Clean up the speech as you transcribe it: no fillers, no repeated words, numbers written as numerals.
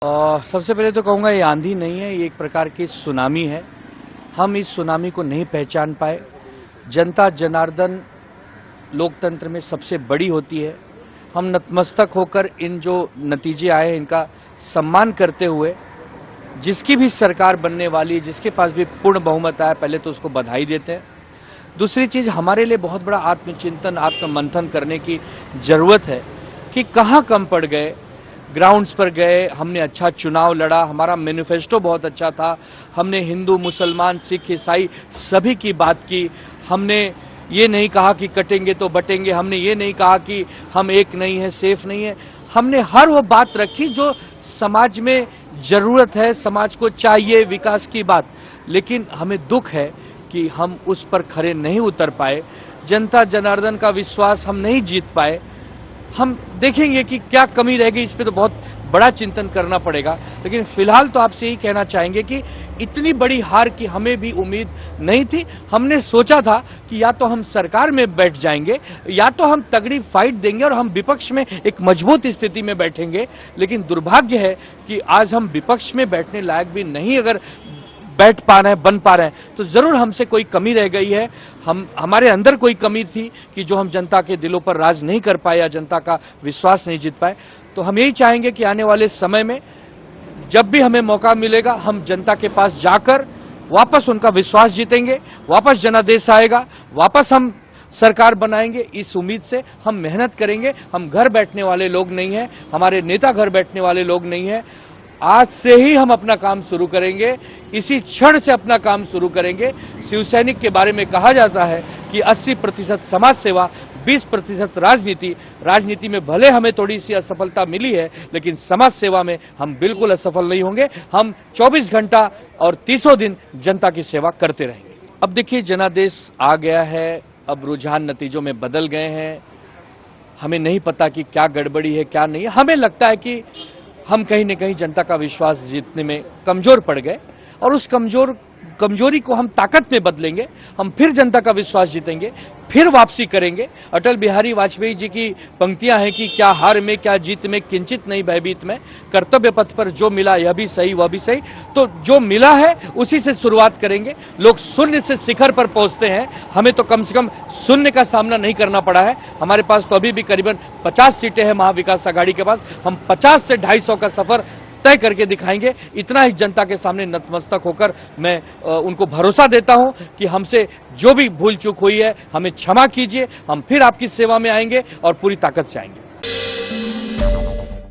सबसे पहले तो कहूँगा ये आंधी नहीं है, ये एक प्रकार की सुनामी है। हम इस सुनामी को नहीं पहचान पाए। जनता जनार्दन लोकतंत्र में सबसे बड़ी होती है। हम नतमस्तक होकर इन जो नतीजे आए हैं इनका सम्मान करते हुए जिसकी भी सरकार बनने वाली है, जिसके पास भी पूर्ण बहुमत आया, पहले तो उसको बधाई देते हैं। दूसरी चीज, हमारे लिए बहुत बड़ा आत्मचिंतन आत्ममंथन करने की जरूरत है कि कहाँ कम पड़ गए। ग्राउंड्स पर गए, हमने अच्छा चुनाव लड़ा, हमारा मैनिफेस्टो बहुत अच्छा था, हमने हिंदू मुसलमान सिख ईसाई सभी की बात की। हमने ये नहीं कहा कि कटेंगे तो बटेंगे, हमने ये नहीं कहा कि हम एक नहीं है, सेफ नहीं है। हमने हर वो बात रखी जो समाज में जरूरत है, समाज को चाहिए, विकास की बात। लेकिन हमें दुख है कि हम उस पर खरे नहीं उतर पाए। जनता जनार्दन का विश्वास हम नहीं जीत पाए। हम देखेंगे कि क्या कमी रह गई, इस पे तो बहुत बड़ा चिंतन करना पड़ेगा। लेकिन फिलहाल तो आपसे यही कहना चाहेंगे कि इतनी बड़ी हार की हमें भी उम्मीद नहीं थी। हमने सोचा था कि या तो हम सरकार में बैठ जाएंगे या तो हम तगड़ी फाइट देंगे और हम विपक्ष में एक मजबूत स्थिति में बैठेंगे। लेकिन दुर्भाग्य है कि आज हम विपक्ष में बैठने लायक भी नहीं अगर बैठ पा रहे हैं, बन पा रहे हैं, तो जरूर हमसे कोई कमी रह गई है। हमारे अंदर कोई कमी थी कि जो हम जनता के दिलों पर राज नहीं कर पाए या जनता का विश्वास नहीं जीत पाए। तो हम यही चाहेंगे कि आने वाले समय में जब भी हमें मौका मिलेगा हम जनता के पास जाकर वापस उनका विश्वास जीतेंगे, वापस जनादेश आएगा, वापस हम सरकार बनाएंगे। इस उम्मीद से हम मेहनत करेंगे। हम घर बैठने वाले लोग नहीं हैं, हमारे नेता घर बैठने वाले लोग नहीं हैं। आज से ही हम अपना काम शुरू करेंगे, इसी क्षण से अपना काम शुरू करेंगे। शिवसैनिक के बारे में कहा जाता है कि 80% समाज सेवा, 20% राजनीति। राजनीति में भले हमें थोड़ी सी असफलता मिली है, लेकिन समाज सेवा में हम बिल्कुल असफल नहीं होंगे। हम 24 घंटा और 300 दिन जनता की सेवा करते रहेंगे। अब देखिए, जनादेश आ गया है, अब रुझान नतीजों में बदल गए हैं। हमें नहीं पता कि क्या गड़बड़ी है, क्या नहीं है। हमें लगता है कि हम कहीं न कहीं जनता का विश्वास जीतने में कमजोर पड़ गए और उस कमजोरी को हम ताकत में बदलेंगे। हम फिर जनता का विश्वास जीतेंगे, फिर वापसी करेंगे। अटल बिहारी वाजपेयी जी की पंक्तियां हैं कि क्या हार में क्या जीत में किंचित नहीं भयभीत में, कर्तव्य पथ पर जो मिला यह भी सही वह भी सही। तो जो मिला है उसी से शुरुआत करेंगे। लोग शून्य से शिखर पर पहुंचते हैं, हमें तो कम से कम शून्य का सामना नहीं करना पड़ा है। हमारे पास तो अभी भी करीबन 50 सीटें हैं महाविकास आघाड़ी के पास। हम 50 से 250 का सफर तय करके दिखाएंगे। इतना ही जनता के सामने नतमस्तक होकर मैं उनको भरोसा देता हूं कि हमसे जो भी भूल चूक हुई है हमें क्षमा कीजिए। हम फिर आपकी सेवा में आएंगे और पूरी ताकत से आएंगे।